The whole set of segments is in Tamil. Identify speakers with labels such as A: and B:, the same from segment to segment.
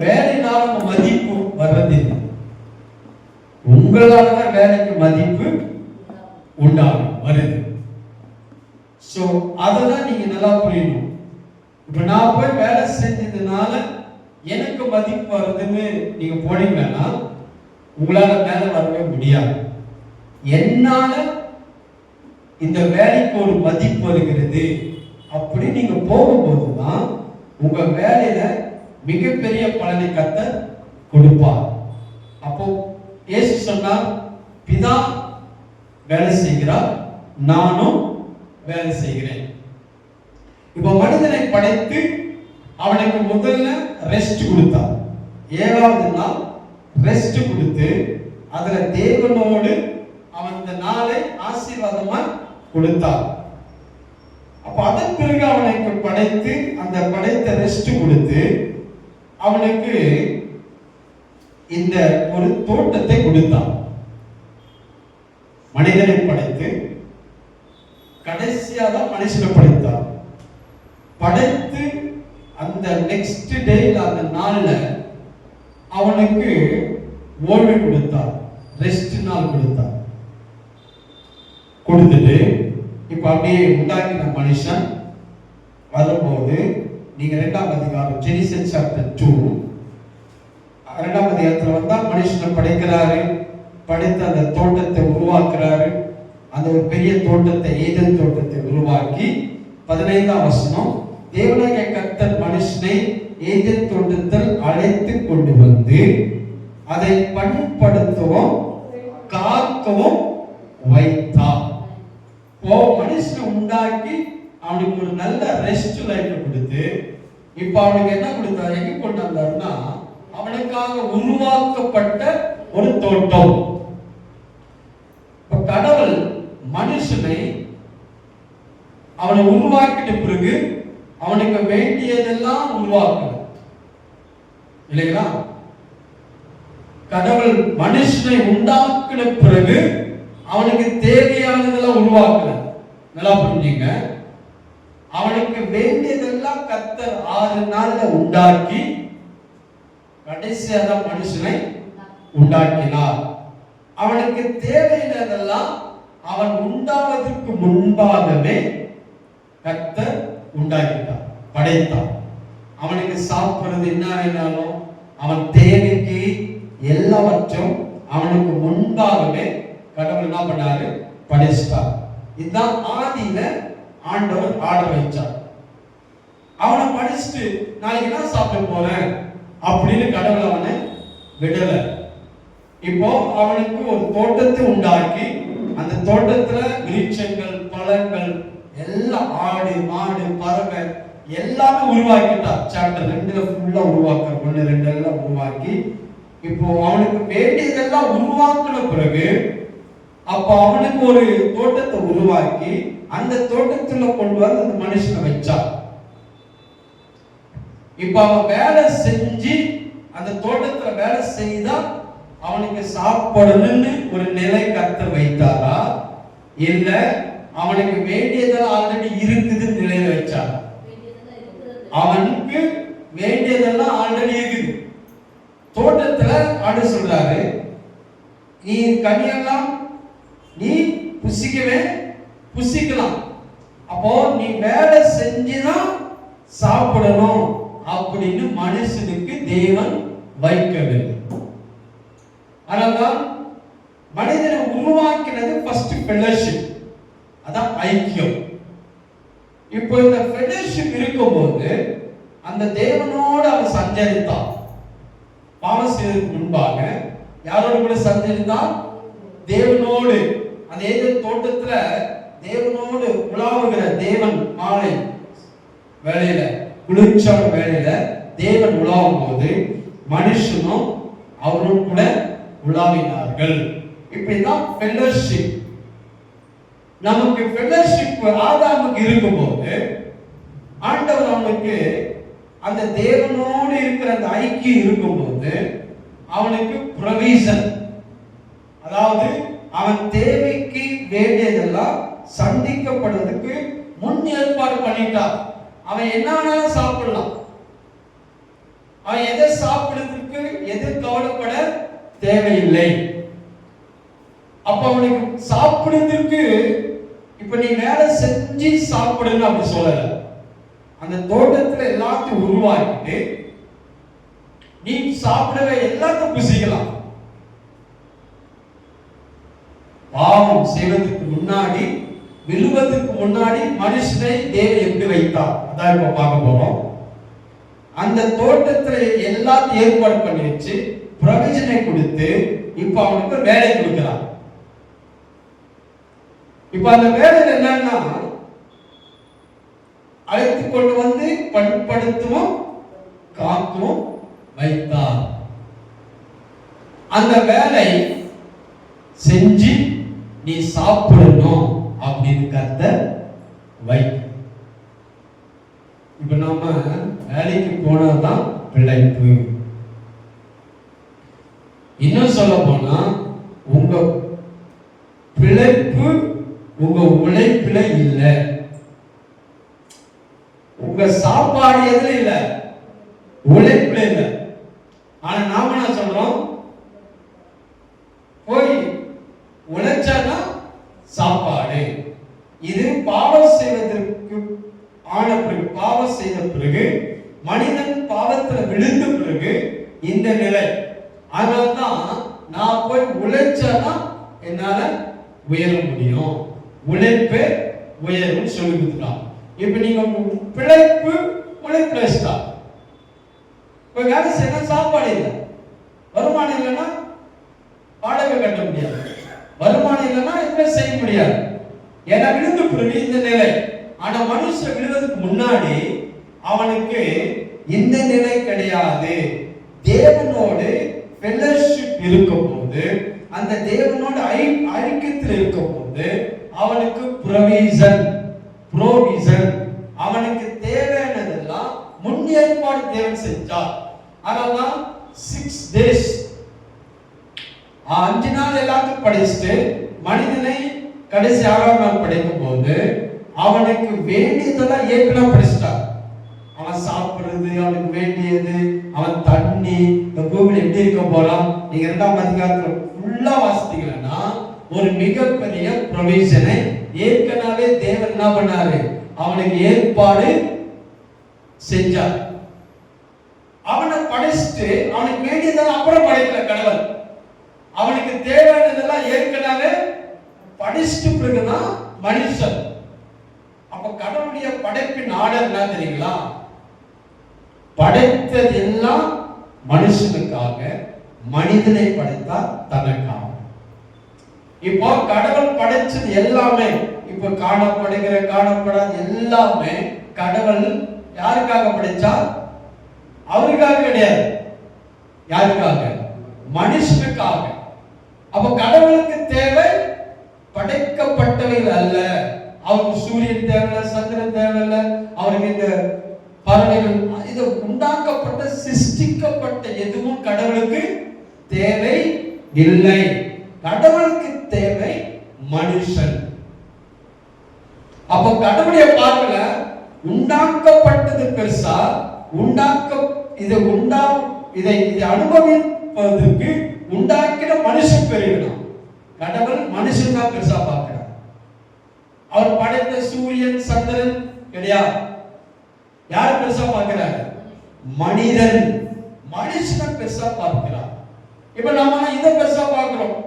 A: வேலையினால மதிப்பு வர்றதில்லை, உங்களால தான் வேலைக்கு மதிப்பு உண்டாகும் வருது. சோ அதெல்லாம் நீங்க நல்லா புரியணும். இப்ப நான் போய் வேலை செஞ்சதுனால எனக்கு மதிப்பு வருதுன்னு நீங்க போனீங்கன்னா உங்களால மேல வரவே முடியாது. என்னால இந்த வேலைக்கு ஒரு மதிப்பு வருகிறது அப்படி நீங்க போகும்போதுதான் உங்க வேலையில மிகப்பெரிய பலனை கர்த்தர் கொடுப்பார். அப்போ இயேசு சொன்னார், பிதா வேலை செய்கிறார், நானும் வேலை செய்கிறேன். இப்ப மனிதனை படைத்து அவனுக்கு முதல்ல ரெஸ்ட் கொடுத்தார். 7வது நாள் ரெஸ்ட் கொடுத்து அதுல தேவனோடு அவன் இந்த நாளை ஆசீர்வாதமா கொடுத்தார். அப்ப அதன் பிறகு அவனுக்கு படைத்து அந்த படைத்த ரெஸ்ட் கொடுத்து அவனுக்கு இந்த ஒரு தோட்டத்தை கொடுத்தான். மனிதனை படைத்து கடைசியா தான் மனுஷனை படைத்தார். படைத்து அந்த நெக்ஸ்ட் டேல அந்த நாள்ல அவனுக்கு ஓய்வு கொடுத்தார், ரெஸ்ட் நாள் கொடுத்தார். கொடுத்துட்டு இப்ப அப்படியே உண்டாக்கின மனுஷன் வரும்போது நீங்க 2ஆம் அதிகாரம் ஜெனிசிஸ் சாப்டர் 2 2ஆம் அதிகாரத்துல வந்தா மனுஷனை படைக்கிறாரு, படைத்து அந்த தோட்டத்தை உருவாக்குறாரு. அந்த ஒரு பெரிய தோட்டத்தை, ஏதேன் தோட்டத்தை உருவாக்கி 15ஆம் வசனம், தேவனாகிய கர்த்தர் மனுஷனை ஏதேன் தோட்டத்தில் அழைத்து கொண்டு வந்து அதை பண்படுத்தவும் காக்கவும் வைத்தார். மனுஷனை உண்டாக்கி அவனுக்கு ஒரு நல்ல ரெஸ்ட் லைஃப் கொடுத்து இப்ப அவனுக்கு என்ன கொடுத்தாரு, எங்க கொண்டு வந்தாருன்னா அவனுக்காக உருவாக்கப்பட்ட ஒரு தோட்டம். கடவுள் மனுஷனை அவனை உருவாக்கிட்ட பிறகு அவனுக்கு வேண்டியதெல்லாம் உருவாக்கல இல்லைங்களா? கடவுள் மனுஷனை உண்டாக்கின பிறகு அவனுக்கு தேவையானதெல்லாம் உருவாக்கல. நல்லா புரிஞ்சுங்க. அவனுக்கு வேண்டியதெல்லாம் கர்த்தர் 6 நாள்ல உண்டாக்கி கடைசியா தான் மனுஷனை உண்டாக்கினார். அவனுக்கு தேவையானதெல்லாம் அவன் உண்டாவதற்கு முன்பாகவே கர்த்தர் உண்டாக்கிட்டார், படைத்தார். அவனுக்கு சாப்பிடுறது என்ன வேணாலும் அவன் தேவைக்கு எல்லாவற்றும் அவனுக்கு முன்பாகவே கடவுள் என்ன பண்ணாரு, படைச்சிட்டார். இதுதான் ஆதியில ஆண்டவர் ஆர்டர் வச்சார். அவனை படிச்சுட்டு நாளைக்கு என்ன சாப்பிட போறேன் அப்படின்னு கடவுள் அவனை விடல. இப்போ அவனுக்கு ஒரு தோட்டத்தை உண்டாக்கி அந்த தோட்டத்துல விருட்சங்கள், பழங்கள் எல்லாம், ஆடு மாடு பறவை எல்லாமே உருவாக்கிட்டார். சாப்டர் 2ல ஃபுல்லா உருவாக்க 1 2 எல்லாம் உருவாக்கி இப்போ அவனுக்கு வேண்டியதெல்லாம் உருவாக்கின பிறகு அப்போ அவனுக்கு ஒரு தோட்டத்தை உருவாக்கி அந்த தோட்டத்துல கொண்டு வந்து அந்த மனுஷனை வச்சார். இப்ப அவன் வேலை செஞ்சு அந்த தோட்டத்துல வேலை செய்தா அவனுக்கு சாப்பிடணும்னு ஒரு நிலை கர்த்தர் வைத்தாரா, இல்ல அவனுக்கு வேண்டியதெல்லாம் ஆல்ரெடி இருக்குதுன்னு நிலையில வச்சாரா? அவனுக்கு வேண்டியதெல்லாம் ஆல்ரெடி இருக்குது. தோட்டத்துல ஆடு சொல்றாரு, நீ கனியெல்லாம் நீ புசிக்கலாம், அப்போ நீ வேலை செஞ்சுதான் சாப்பிடணும் அப்படின்னு மனுஷனுக்கு தேவன் வைக்கவில்லை. அதனால்தான் மனிதனை உருவாக்கினது ஃபர்ஸ்ட் ஃபெலோஷிப், அதான் ஐக்கியம். இப்போ இந்த ஃபெலோஷிப் இருக்கும்போது அந்த தேவனோடு அவன் சஞ்சரித்தான். பாவம் செய்வதற்கு முன்பாக யாரோடு கூட சஞ்சரித்தான்? தேவனோடு. அந்த ஏதேன் தோட்டத்துல தேவனோடு உலாவுகிற தேவன் மாலை வேளையில, குளிர்ச்சான வேளையில தேவன் உலாவும் போது மனுஷனும் அவரும் கூட உலாவினார்கள். இப்படிதான் ஃபெலோஷிப். நமக்கு ஃபெலோஷிப் ஆதாமுக்கு இருக்கும்போது ஆண்டவர் அவனுக்கு அந்த தேவனோடு இருக்கிற அந்த ஐக்கியம் இருக்கும்போது அவனுக்கு ப்ரொவிஷன், அதாவது அவன் தேவைக்கு வேண்டியதெல்லாம் சந்திக்கப்படுவதற்கு முன் ஏற்பாடு பண்ணிட்டான். அவன் என்ன வேணாலும் சாப்பிடலாம். அவன் எதை சாப்பிடுறதுக்கு எது கவலைப்பட தேவையில்லை. அப்ப அவனுக்கு சாப்பிடுறதுக்கு இப்ப நீ வேலை செஞ்சு சாப்பிடுன்னு அப்படி சொல்லல. அந்த தோட்டத்துல எல்லாத்தையும் உருவாக்கிட்டு நீ சாப்பிடவே எல்லாத்தையும் புசிக்கலாம். பாவம் செய்வதற்கு முன்னாடி, விழுவதற்கு முன்னாடி மனுஷனை தேவன் எப்படி வைத்தார் அதான் இப்ப பார்க்க போறோம். அந்த தோட்டத்துல எல்லாத்தையும் ஏற்பாடு பண்ணி வச்சு ப்ரொவிஷனை கொடுத்து இப்ப அவனுக்கு வேலை கொடுக்கிறான். இப்ப அந்த வேலையில் என்னன்னா அழைத்து கொண்டு வந்து பண்படுத்தவும் காக்கவும் வைத்தார். அந்த வேலை செஞ்சு நீ சாப்பிடணும் அப்படின்னு கர்த்தர் வை. இப்ப நாம வேலைக்கு போனாதான் பிழைப்பு. இன்னும் சொல்ல போனா உங்க பிழைப்பு உங்க உழைப்புல இல்ல, உங்க சாப்பாடு எதுல இல்ல, உழைப்புல இல்ல. ஆனா நாம என்ன சொல்றோம், போய் உழைச்சாதான் சாப்பாடு. இது பாவம் செய்வதற்கு ஆன பிறகு, பாவம் செய்த பிறகு, மனிதன் பாவத்துல விழுந்த பிறகு இந்த நிலை. அதனால்தான் நான் போய் உழைச்சாதான் என்னால உயர முடியும், உழைப்பு உயரும் சொல்லி கொடுத்துட்டான். இப்ப நீங்க பிழைப்பு உழைப்புல இப்ப வேலை செய்ய சாப்பாடு இல்லை, வருமானம் இல்லைன்னா வாடகை கட்ட முடியாது, வருமானம் இல்லைன்னா எதுவும் செய்ய முடியாது. ஏன்னா விழுந்து பிறகு இந்த நிலை. ஆனா மனுஷன் விழுவதற்கு முன்னாடி அவனுக்கு இந்த நிலை கிடையாது. தேவனோடு ஃபெல்லோஷிப் இருக்கும் போது, அந்த தேவனோட ஐக்கியத்தில் இருக்கும் போது அவனுக்கு ப்ரொவிஷன், அவனுக்கு தேவையானதெல்லாம் முன் ஏற்பாடு தேவன் செஞ்சார். அதனால்தான் 6 days 5 நாள் எல்லாத்தையும் படைச்சிட்டு மனிதனை கடைசி 6ஆம் நாள் படைக்கும் போது அவனுக்கு வேண்டியதெல்லாம் ஏற்கனவே படைச்சிட்டார். அவன் சாப்பிடுறது, அவனுக்கு வேண்டியது, அவன் தண்ணி, இந்த பூமியில எப்படி இருக்க போறான். நீங்க 2ஆம் அதிகாரத்துல ஃபுல்லா வாசித்தீங்கன்னா ஒரு மிகப்பெரிய ப்ரொவிஷனை ஏற்கனவே தேவன் என்ன பண்ணாரு, அவனுக்கு ஏற்பாடு செஞ்சார். அவனை படைச்சிட்டு அவனுக்கு வேண்டியதெல்லாம் அப்புறம் படைக்கல கடவுள். அவனுக்கு தேவையானதெல்லாம் ஏற்கனவே படைச்சிட்டு பிறகுதான் மனுஷன். அப்ப கடவுளுடைய படைப்பின் ஆர்டர் என்ன தெரியுங்களா, படைத்தது எல்லாம் மனுஷனுக்காக, மனிதனை படைத்தார் தனக்காக. இப்போ கடவுள் படைச்சது எல்லாமே, இப்ப காணப்படுகிற காணப்படாத எல்லாமே கடவுள் யாருக்காக படைச்சார், அவருக்காக கிடையாது. யாருக்காக, மனுஷனுக்காக. அப்ப கடவுளுக்கு தேவை படைக்கப்பட்டவைகள் அல்ல. அவருக்கு சூரியன் தேவையில்லை, சந்திரன் தேவையில்லை, அவருக்கு இந்த பறவைகள், இது உண்டாக்கப்பட்ட சிருஷ்டிக்கப்பட்ட எதுவும் கடவுளுக்கு தேவை இல்லை. கடவுளுக்கு தேவை மனுஷன். அப்ப கடவுளுடைய பார்வையில உண்டாக்கப்பட்டது பெருசா, இதை அனுபவிப்பதற்கு உண்டாக்கின மனுஷன் பெரியவன். கடவுள் மனுஷன் தான் பெருசா பார்க்கிறார். அவர் படைத்த சூரியன் சந்திரன் கிடையாது. யார் பெருசா பார்க்கிறார், மனிதன். மனுஷனை பெருசா பார்க்கிறார். இப்ப நாம இதை பெருசா பார்க்கிறோம்.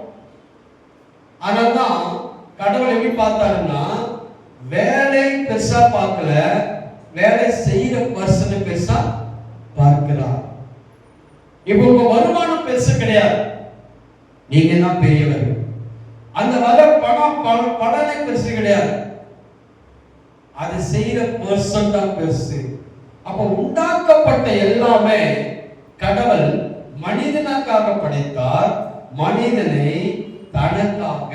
A: அதனால்தான் கடவுள் எப்படி பார்த்தாருன்னா வேலை பெருசா பார்க்கல, வேலை செய்யற பர்சனை பெருசா பார்க்கிறார். இப்போ உங்க வருமானம் பெருசு கிடையாது, நீங்க தான் பெரியவர். அந்த வர படனை பெருசு கிடையாது, அதை செய்யற பர்சன் தான் பெருசு. அப்ப உண்டாக்கப்பட்ட எல்லாமே கடவுள் மனிதனுக்காக படைத்தார். மனிதனை தனக்காக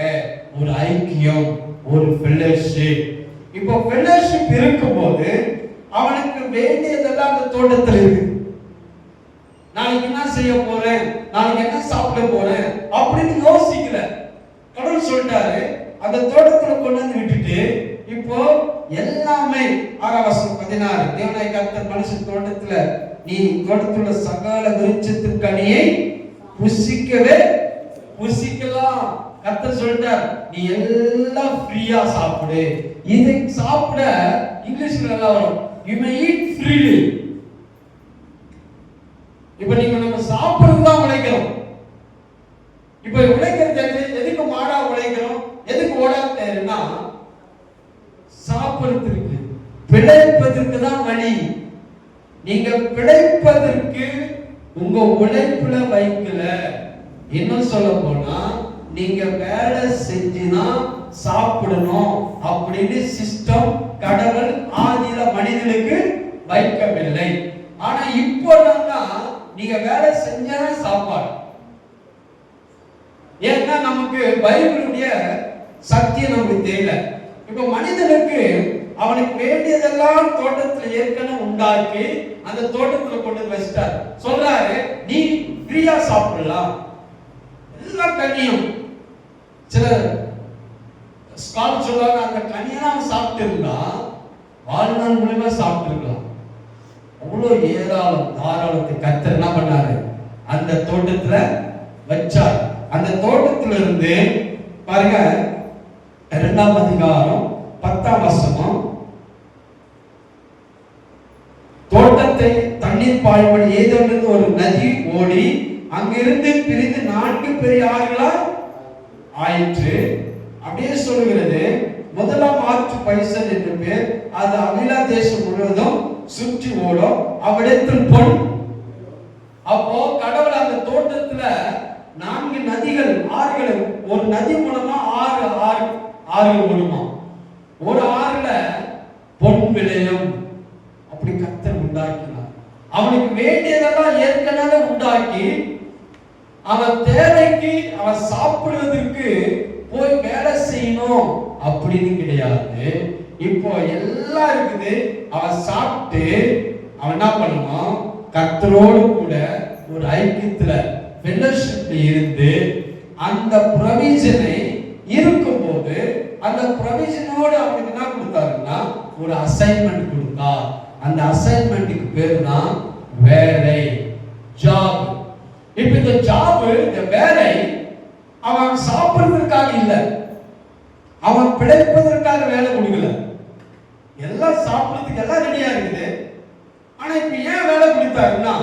A: ஒரு ஐக்கியம், ஒரு ஃபெல்லோஷிப். இப்போ ஃபெல்லோஷிப் இருக்கும்போது அவனுக்கு வேண்டியதெல்லாம் அந்த தோட்டத்தில் இருக்கு. நாளைக்கு என்ன செய்ய போறேன், நாளைக்கு என்ன சாப்பிட போறேன் அப்படின்னு யோசிக்கல. கடவுள் சொல்லிட்டாரு, அந்த தோட்டத்துல கொண்டு வந்து விட்டுட்டு இப்போ எல்லாமே 6 வசனம் 16 தேவனாய் கர்த்தர் மனுஷன் தோட்டத்துல நீ தோட்டத்துள்ள சகல விருட்சத்தின் கனியை புசிக்கலாம். கர்த்தர் சொல்றார், நீ எல்லாம் ஃப்ரீயா சாப்பிடு. இதை சாப்பிட இங்கிலீஷ்ல எல்லாம் வரும், you may eat freely. இப்ப நம்ம சாப்பிடுறது தான் உழைக்கிறோம். இப்ப உழைக்கிறது எதுக்கு மாடா உழைக்கிறோம், எதுக்கு ஓடாதுன்னா சாப்பிடுறதுக்கு, பிழைப்பதற்கு தான் வழி. நீங்க பிழைப்பதற்கு உங்க உழைப்புல வைக்கல. இன்னும் சொல்ல போனா நீங்க வேலை செஞ்சுதான் சாப்பிடணும் அப்படின்னு சிஸ்டம் கடவுள் ஆதியில மனிதனுக்கு வைக்கவில்லை. ஆனா இப்போ நீங்க வேலை செஞ்சாதான் சாப்பாடு. ஏன்னா நமக்கு பைபிளுடைய சத்தியம் நமக்கு தெரியல. இப்ப மனிதனுக்கு அவனுக்கு வேண்டியதெல்லாம் தோட்டத்துல ஏற்கனவே உண்டாக்கி அந்த தோட்டத்துல கொண்டு வச்சிட்டார். சொல்றாரு, நீ ஃப்ரீயா சாப்பிடலாம், எல்லா கனியும். சில ஸ்காலர் சொல்றாங்க, அந்த கனியெல்லாம் சாப்பிட்டு இருந்தா வாழ்நாள் மூலமா சாப்பிட்டு இருக்கலாம். அவ்வளவு ஏராளம் தாராளத்தை கர்த்தர் என்ன பண்ணாரு, அந்த தோட்டத்துல வச்சார். அந்த தோட்டத்துல இருந்து பாருங்க, 2ஆம் அதிகாரம் 10ஆம் வசனம், தோட்டத்தை தண்ணீர் பாய்படி ஏதோன்றது ஒரு நதி ஓடி அங்கிருந்து பிரிந்து 4 பெரிய ஆறுகளா ஆயிற்று. அப்படியே சொல்லுகிறது, முதலாம் ஆற்று பைசல் என்று பேர், அது அவிலா தேசம் முழுவதும் சுற்றி ஓடும், அவ்விடத்தில் பொன். அப்போ கடவுள் அந்த தோட்டத்துல 4 நதிகள், ஆறுகள், ஒரு நதி மூலமா 6 ஆறுகள் ஓடுமா. ஒரு ஆறுல பொன் விளையும். அப்படி கர்த்தர் உண்டாக்கினார். அவனுக்கு வேண்டியதெல்லாம் ஏற்கனவே உண்டாக்கி, அவன் தேவைக்கு அவன் சாப்பிடுவதற்கு போய் வேலை செய்யணும் அப்படின்னு கிடையாது. இப்போ எல்லாம் இருக்குது. அவன் சாப்பிட்டு அவன் என்ன பண்ணணும், கர்த்தரோடு கூட ஒரு ஐக்கியத்துல ஃபெல்லோஷிப்ல இருந்து அந்த ப்ரொவிஷனை இருக்கும்போது அந்த ப்ரொவிஷனோடு அவனுக்கு என்ன கொடுத்தாருன்னா ஒரு அசைன்மெண்ட் கொடுத்தார். அந்த அசைன்மெண்ட்டுக்கு பேர் தான் வேலை, ஜாப். இப்ப இந்த ஜாப், இந்த வேலை அவன் சாப்பிடுறதுக்காக இல்ல, அவன் பிழைப்பதற்காக வேலை கொடுக்கல. எல்லாம் சாப்பிடுறதுக்கு எல்லாம் ரெடியா இருக்குது. ஆனா இப்ப ஏன் வேலை கொடுத்தாருன்னா,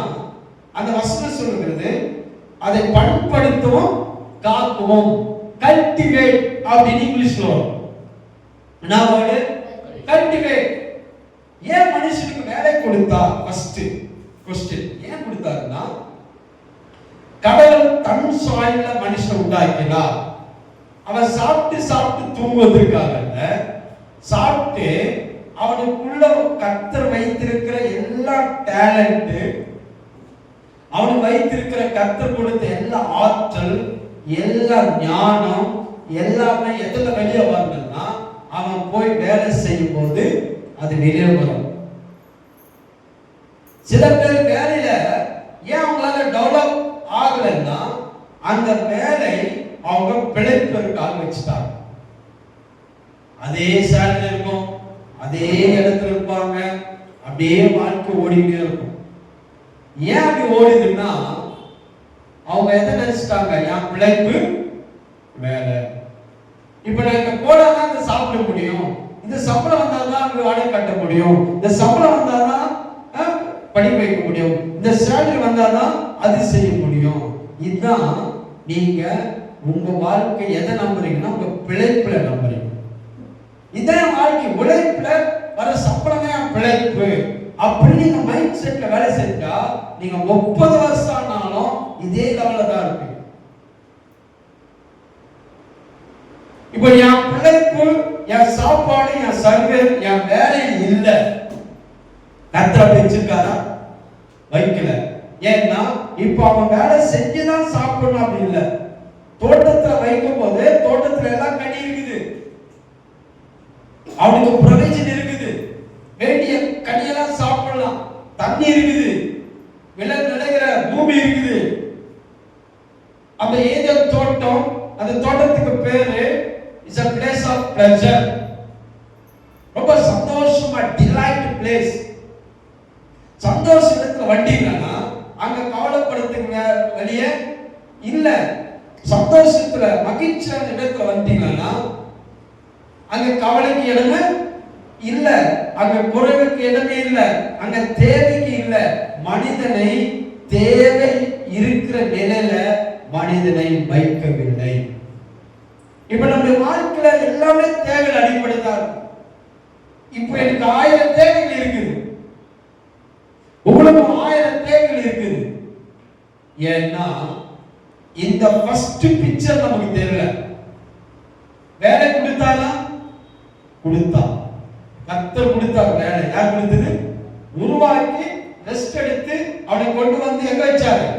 A: அந்த வசனம் சொல்லுகிறது, அதை பண்படுத்தவும் காக்கவும், கல்டிவேட் அப்படின்னு இங்கிலீஷ்ல வரும். நான் ஒரு கல்டிவேட். ஏன் மனுஷனுக்கு வேலை கொடுத்தா? ஃபர்ஸ்ட் क्वेश्चन ஏன் கொடுத்தாருன்னா, கடவுள் தன் சாயல்ல மனுஷனை உண்டாக்கினார். அவன் சாப்பிட்டு தூங்குவதற்காக அல்ல, சாப்பிட்டு அவனுக்குள்ள கர்த்தர் வைத்திருக்கிற எல்லா டேலண்ட், அவனுக்கு வைத்திருக்கிற கர்த்தர் கொடுத்த எல்லா ஆற்றல், எல்லா ஞானம் எல்லாமே எதுல வெளியே வரணும்னா அவன் போய் வேலை செய்யும் போது அது வெளியே வரும். சில பேர் வேலையில ஏன் அவங்களால டெவலப் ஆகலைன்னா அந்த வேலை அவங்க பிழைப்பதற்காக வச்சுட்டாங்க. அதே சேலரி இருக்கும், அதே இடத்துல இருப்பாங்க, அப்படியே வாழ்க்கை ஓடிக்கிட்டே இருக்கும். ஏன் அப்படி ஓடுதுன்னா அவங்க எதை நினைச்சிட்டாங்க, என் பிழைப்பு வேலை. இப்ப நான் இந்த போடாதான் இந்த சாப்பிட முடியும், இந்த சம்பளம் வந்தாதான் அங்க வாடகை கட்ட முடியும், இந்த சம்பளம் வந்தாதான் படிக்க வைக்க முடியும், இந்த சேலரி வந்தாதான் அது செய்ய முடியும். இதுதான் நீங்க உங்க வாழ்க்கை எதை நம்புறீங்கன்னா உங்க பிழைப்புல நம்புறீங்க. இதான் வாழ்க்கை. உழைப்புல வர சம்பளமே பிழைப்பு அப்படி நீங்க மைண்ட் செட்ல வேலை செஞ்சா நீங்க 30 வருஷம் ஆனாலும் இதே லெவல்ல தான் இருக்கு. இப்போ என் பிழைப்பு, என் சாப்பாடு, என் சர்வர், என் வேலை இல்ல, கர்த்தர் வச்சிருக்காரா? வைக்கல. ஏன்னா இப்ப அவன் வேலை செஞ்சுதான் சாப்பிடணும் அப்படி இல்ல. தோட்டத்துல வைக்கும் போது தோட்டத்துல எல்லாம் கனி இருக்குது, அவனுக்கு ப்ரொவிஷன் இருக்குது, வேண்டிய கனியெல்லாம் சாப்பிடலாம், தண்ணி இருக்குது, விலை நிலைகிற பூமி இருக்குது. அந்த ஏதேன் தோட்டம், அந்த தோட்டத்துக்கு பேரு is a place of pleasure. ரொம்ப சந்தோஷமா டிலைட் பிளேஸ். சந்தோஷ இடத்துல வந்தீங்கன்னா அங்க கவலைப்படுத்துங்க வழியே இல்ல. சந்தோஷத்துல மகிழ்ச்சியான இடத்துல வந்தீங்கன்னா அங்க கவலைக்கு இடமே இல்ல, அங்க குறைவுக்கு இடமே இல்ல, அங்க தேவைக்கு இல்ல. மனிதனை தேவை இருக்கிற நிலையில மனிதனை வைக்கவில்லை. இப்ப நம்முடைய வாழ்க்கையில எல்லாமே தேவை அடிப்படைதான். இப்ப எனக்கு 1000 தேவைகள் இருக்குது, உங்களுக்கு 1000 தேவைகள் இருக்குது. ஏன்னா இந்த ஃபர்ஸ்ட் பிக்சர் நமக்கு தெரியல. வேலை கொடுத்தானா? கொடுத்தா. கர்த்தர் கொடுத்தார் வேலை. யார் கொடுத்தது? உருவாக்கி ரெஸ்ட் எடுத்து அவனை கொண்டு வந்து எங்க வச்சாரு?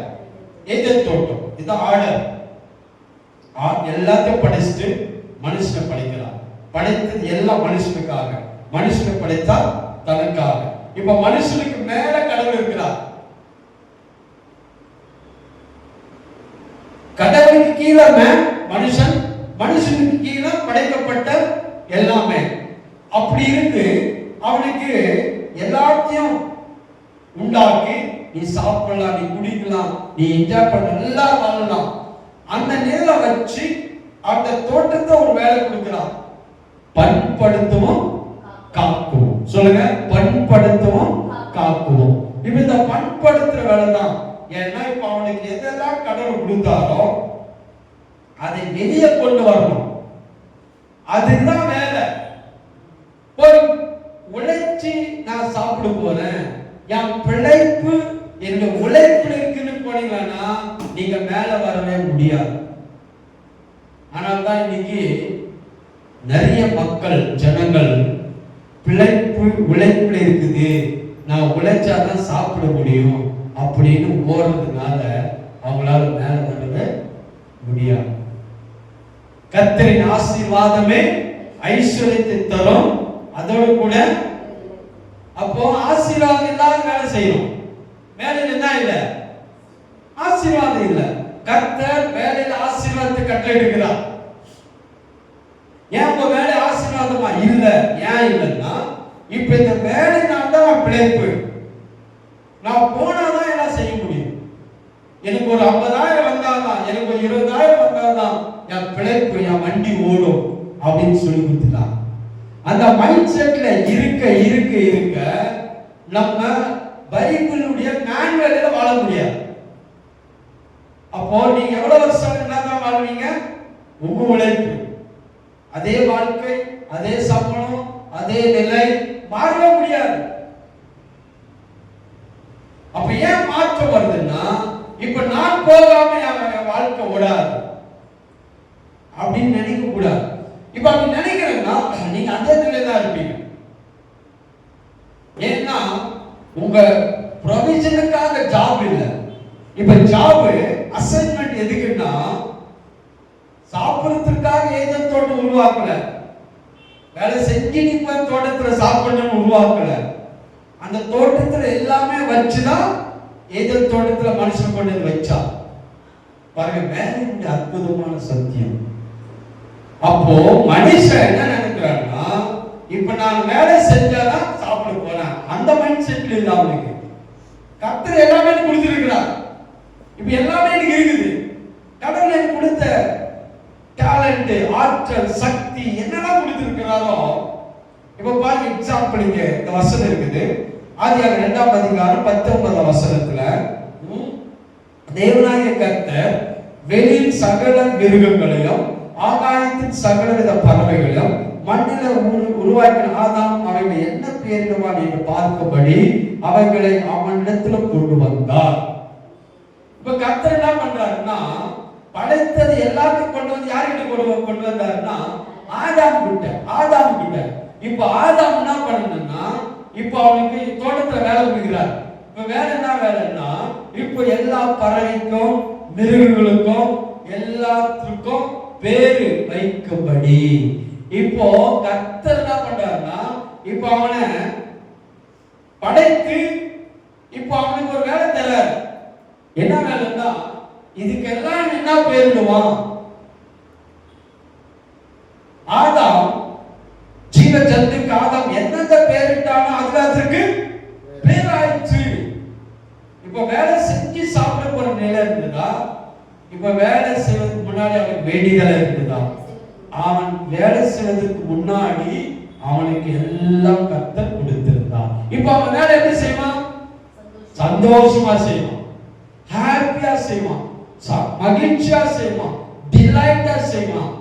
A: ஏதேன் தோட்டம். இது ஆர்டர். எல்லாத்தையும் படைச்சிட்டு மனுஷனை படைக்கிறார். படைத்தது எல்லாம் மனுஷனுக்காக. மனுஷனை படைத்தா தனக்காக. இப்ப மனுஷனுக்கு மேல கடவுள் இருக்கிறார். கடவுளுக்கு கீழே மனுஷன், மனுஷனுக்கு கீழே படைக்கப்பட்ட எல்லாமே. அப்படி இருக்கு அவனுக்கு எல்லாத்தையும் உண்டாக்கி நீ சாப்பிடலாம், நீ குடிக்கலாம், நீ என்ஜாய் பண்ண, எல்லாம் வாழலாம். அந்த நிலையில வச்சு அந்த தோட்டத்தை ஒரு வேலை கொடுக்கிறான். பண்படுத்தவும் காக்கவும். சொல்லுங்க, பண்படுத்தவும் காக்கவும். இப்ப இந்த பண்படுத்துற வேலை தான். ஏன்னா இப்ப அவனுக்கு எதெல்லாம் கடவுள் கொடுத்தாரோ அதை வெளியே கொண்டு வரணும். அதுதான் வேலை. ஒரு உழைச்சி நான் சாப்பிட போறேன், என் பிழைப்பு என் உழைப்புல இருக்குன்னு போனீங்கன்னா நீங்க மேல வரவே முடியாது. ஆனால் தான் இன்னைக்கு நிறைய மக்கள், ஜனங்கள் பிழைப்பு உழைப்புல இருக்குது, நான் உழைச்சாதான் சாப்பிட முடியும் அப்படின்னு ஓடுறதுனால அவங்களால மேல வரவே முடியாது. கர்த்தரின் ஆசீர்வாதமே ஐஸ்வர்யத்தை தரும். அதோடு கூட அப்போ ஆசீர்வாதம் இல்லாத வேலை செய்யணும். வேலையில என்ன இல்ல? ஆசீர்வாதம் இல்ல. கர்த்தர் வேலையில ஆசீர்வாதத்தை கட்டளையிடுகிறார். ஏன் உங்க வேலை ஆசீர்வாதமா இல்ல? ஏன் இல்லைன்னா இப்ப இந்த வேலைனால தான் பிழைப்பு. நான் போனாதான் எல்லாம் செய்ய முடியும். எனக்கு ஒரு 50,000 வந்தாதான், எனக்கு ஒரு 20,000 வந்தாதான் என் பிழைப்பு, என் வண்டி ஓடும் அப்படின்னு சொல்லி கொடுத்துட்டான். அந்த மைண்ட் செட்ல இருக்க இருக்க இருக்க நம்ம பைபிளுடைய மேனுவல்ல வாழ முடியாது. அப்போ நீங்க எவ்வளவு வருஷம் என்னதான் வாழ்வீங்க? உங்க உழைப்பு, அதே வாழ்க்கை, அதே சம்பளம், அதே நிலை மாறவே முடியாது. அப்ப ஏன் மாற்றம் வருதுன்னா இப்ப நான் போகாம என் வாழ்க்கை ஓடாது அப்படின்னு நினைக்க கூடாது. இப்ப அப்படி நினைக்கிறேன்னா நீங்க அதே நிலையில தான் இருப்பீங்க. ஏன்னா உங்க ப்ரொவிஷனுக்காக ஜாப் இல்ல. இப்ப ஜாப் அசைன்மெண்ட் எதுக்குன்னா சாப்பிடுறதுக்காக ஏதேன் தோட்டம் உருவாக்கல, வேலை செஞ்சு நீ போய் தோட்டத்துல சாப்பிடணும்னு உருவாக்கல. அந்த தோட்டத்துல எல்லாமே வச்சுதான் ஏதேன் தோட்டத்துல மனுஷன் கொண்டு வச்சா. பாருங்க, வேலையுடைய அற்புதமான சத்தியம். அப்போ மனுஷன் என்ன நினைக்கிறான்னா இப்ப நான் வேலை செஞ்சாதான் சாப்பிட போறேன், அந்த மைண்ட் செட்ல இல்ல அவனுக்கு. கர்த்தர் எல்லாமே கொடுத்திருக்கிறார். இப்ப எல்லாமே எனக்கு இருக்குது. கடவுள் எனக்கு கொடுத்த டேலண்ட், ஆற்றல், சக்தி என்னெல்லாம் கொடுத்திருக்கிறாரோ. இப்ப பாருங்க, எக்ஸாம்பிள் இங்க இந்த வசனம் இருக்குது. ஆதியாகமம் 2ஆம் அதிகாரம் 19ஆம் வசனத்துல தேவனாகிய கர்த்தர் வெளியின் சகல மிருகங்களையும் ஆகாயத்தின் சகலவித பறவைகளையும் மண்ணில உருவாக்கின ஆதாம் அவைகளை என்ன பெயரிடுவான் என்று பார்க்கும்படி அவைகளை அவனிடத்துல கொண்டு வந்தார். இப்ப கர்த்தர் என்ன பண்றாருன்னா படைத்தது எல்லாத்தையும் கொண்டு வந்து யார்கிட்ட கொண்டு வந்தாருன்னா ஆதாம் கிட்ட. இப்ப ஆதாம் என்ன பண்ணணும்னா இப்ப அவனுக்கு தோட்டத்துல வேலை கொடுக்கிறார். இப்ப வேலை என்ன வேலைன்னா இப்ப எல்லா பறவைக்கும் மிருகங்களுக்கும் எல்லாத்துக்கும் பேரு வைக்கும்படி இப்போ கர்த்தர் என்ன பண்றாருன்னா இப்ப அவனை படைத்து இப்ப அவனுக்கு ஒரு வேலை தராரு. என்ன வேலைன்னா இதுக்கெல்லாம் என்ன பேரிடுவான்? ஆதாம் ஜீவ ஜந்துக்கு ஆதாம் என்னென்ன பேரிட்டானோ அதுக்கு பேராயிடுச்சு. இப்ப வேலை செஞ்சு சாப்பிட போற நிலை இருந்ததா? இப்ப வேலை செய்வதற்கு முன்னாடி அவனுக்கு வேண்டியதா இருந்ததா? அவன் வேலை செய்வதற்கு முன்னாடி அவனுக்கு எல்லாம் கர்த்தர் கொடுத்திருந்தான். இப்ப அவன் வேலை எப்படி செய்வான்? சந்தோஷமா செய்வான், ஹாப்பியா செய்வான், மகிழ்ச்சியா செய்வான், டிலைட்டா செய்வான்.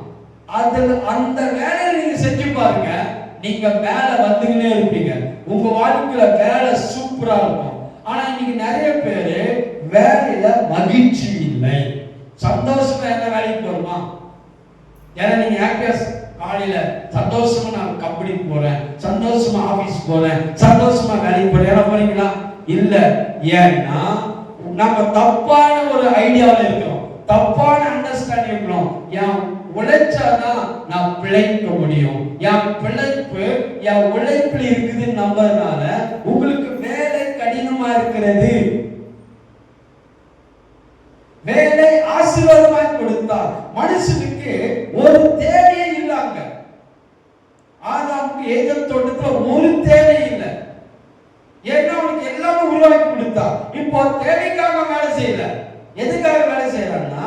A: அதுல அந்த வேலையை நீங்க செஞ்சு பாருங்க, நீங்க மேல வந்துகிட்டே இருப்பீங்க. உங்க வாழ்க்கையில வேலை சூப்பரா இருக்கும். ஆனா இன்னைக்கு நிறைய பேரு வேலையில மகிழ்ச்சி இல்லை. சந்தோஷமா என்ன வேலைக்கு போறோமா? ஏன்னா நீங்க ஹாப்பியா காலையில சந்தோஷமா நான் கம்பெனிக்கு போறேன், சந்தோஷமா ஆபீஸ் போறேன், சந்தோஷமா வேலைக்கு போறேன். ஏன்னா போறீங்களா? இல்ல. ஏன்னா நம்ம தப்பான ஒரு ஐடியாவில் இருக்கிறோம், தப்பான அண்டர்ஸ்டாண்டிங் இருக்கிறோம். என் உழைச்சாதான் நான் பிழைக்க முடியும், என் பிழைப்பு என் உழைப்பில் இருக்குதுன்னு நம்பறதுனால உங்களுக்கு வேலை கடினமா இருக்கிறது. வேலை ஆசீர்வாதமாய் கொடுத்தார். மனுஷனுக்கு ஒரு தேவையே இல்லாங்க. ஆதாமுக்கு ஏதேன் தோட்டத்துல ஒரு தேவை இல்லை. ஏன்னா அவனுக்கு எல்லாமே உருவாக்கி கொடுத்தா. இப்போ தேவைக்காக வேலை செய்யல, எதுக்காக வேலை செய்யறான்னா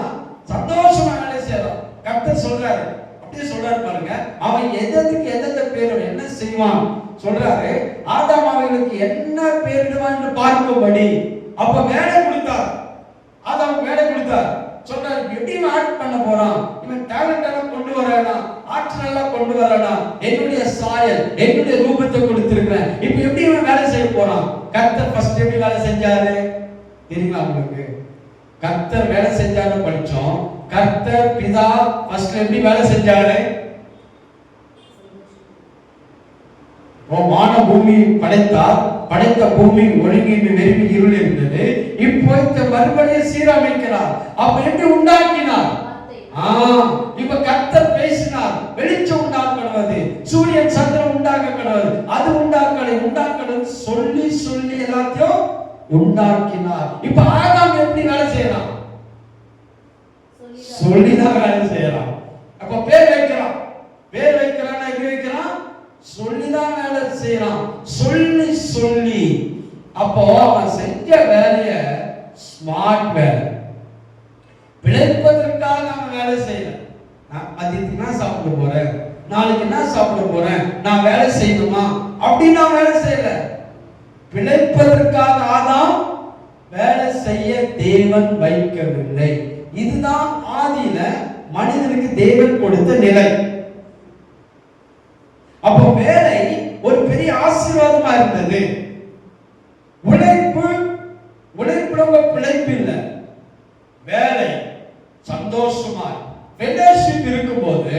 A: சந்தோஷமா வேலை செய்யறான். கர்த்தர் சொல்றாரு, அப்படியே சொல்றாரு பாருங்க. அவன் எதுக்கு எந்த பேர் என்ன செய்வான் சொல்றாரு. ஆதாம் அவர்களுக்கு என்ன பேரிடுவான்னு பார்க்கும்படி அப்ப வேலை கொடுத்தார். ஆதாம் வேலை கொடுத்தார். சொல்றாரு, எப்படி ஆக்ட் பண்ண போறான், இவன் டேலண்ட் எல்லாம் கொண்டு வரானா, ஆற்றல் எல்லாம் கொண்டு வரானா, என்னுடைய சாயல் என்னுடைய ரூபத்தை கொடுத்திருக்கிறேன், இப்போ எப்படி இவன் வேலை செய்ய போறான்? கர்த்தர் ஃபர்ஸ்ட் எப்படி வேலை செஞ்சாரு தெரியுங்களா உங்களுக்கு? கர்த்தர் வேலை செஞ்சாருன்னு படிச்சோம். கர்த்தர் பிதா ஃபர்ஸ்ட் எப்படி வேலை செஞ்சாரு? வான பூமி படைத்தார். படைத்த பூமி ஒழுங்கின்றி வெறுமி இருள் இருந்தது. இப்போ இந்த மறுபடியும் சீரமைக்கிறார். அப்ப எப்படி உண்டாக்கினார்? இப்ப கர்த்தர் பேசினார், வெளிச்சம் உண்டாக்கணுவது, சூரியன் சந்திரன் உண்டாக்கணுவது, அது உண்டாக்கணும் சொல்லி சொல்லி எல்லாத்தையும் உண்டாக்கினார். இப்ப ஆதாம் எப்படி வேலை செய்யறான்? சொல்லிதான் வேலை செய்யறான். அப்ப பேர் வைக்கிறான். பேர் வைக்கிறான் எப்படி வைக்கிறான்? சொல்லிதான் வேலை செய்யறான். சொல்லி சொல்லி அப்போ அவன் செஞ்ச வேலைய ஸ்மார்ட் வேலை, பிழைப்பதற்காக அவன் வேலை செய்யல. நான் மதியத்துக்கு என்ன சாப்பிட போறேன், நாளைக்கு என்ன சாப்பிட போறேன், நான் வேலை செய்யணுமா அப்படின்னு நான் வேலை செய்யல. பிழைப்பதற்காக ஆதாம் வேலை செய்ய தேவன் வைக்கவில்லை. இதுதான் ஆதியில மனிதனுக்கு தேவன் கொடுத்த நிலை. அப்போ வேலை ஒரு பெரிய ஆசீர்வாதமா இருந்தது. உழைப்புல பிழைப்பு இல்லை, வேலை சந்தோஷமா ஃபெலோஷிப் இருக்கும்போது,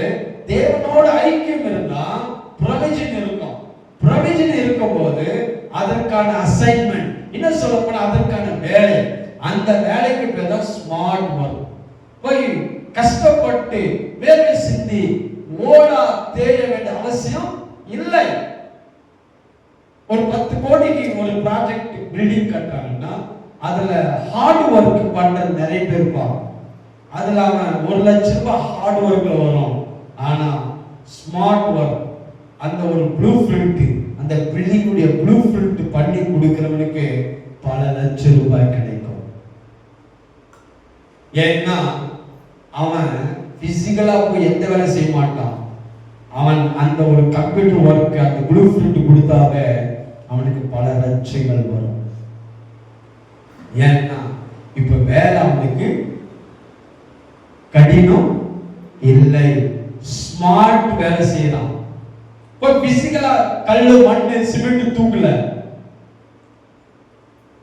A: தேவனோட ஐக்கியம் இருந்தா ப்ரொவிஷன் இருக்கும். ப்ரொவிஷன் இருக்கும்போது அதற்கான அசைன்மெண்ட், இன்னும் சொல்ல போனா அதற்கான வேலை, அந்த வேலைக்கு பேர் தான் ஸ்மார்ட் ஒர்க். போய் கஷ்டப்பட்டு வேலை சிந்தி ஓடா தேட வேண்டிய அவசியம் இல்லை. ஒரு 10 கோடிக்கு ஒரு ப்ராஜெக்ட் பில்டிங் கட்டுறாங்கன்னா அதுல ஹார்ட் ஒர்க் பண்ற நிறைய பேர் இருப்பாங்க. அதுல அவன் 1 லட்சம் ரூபாய் ஹார்ட் ஒர்க்ல வரும். ஆனா ஸ்மார்ட் ஒர்க், அந்த ஒரு ப்ளூ பிரிண்ட், அந்த பில்டிங்குடைய ப்ளூ பிரிண்ட் பண்ணி கொடுக்கிறவனுக்கு பல லட்சம் ரூபாய் கிடைக்கும். ஏன்னா அவன் பிசிக்கலா போய் எந்த வேலை செய்ய மாட்டான். அவன் அந்த ஒரு கம்ப்யூட்டர் ஒர்க், அந்த ப்ளூ பிரிண்ட் கொடுத்தாவே அவனுக்கு பல லட்சங்கள் வரும். ஏன்னா இப்ப வேலை அவனுக்கு கடினம் இல்லை, ஸ்மார்ட் வேலை செய்யலாம். இப்போ பிசிக்கலா கல்லு மண்ணு சிமெண்ட் தூக்கல.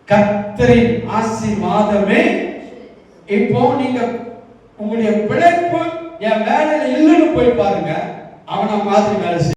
A: கர்த்தரின் ஆசீர்வாதமே. இப்போ நீங்க உங்களுடைய பிழைப்பு என் வேலையில இல்லைன்னு போய் பாருங்க, அவனை மாதிரி வேலை செய்ய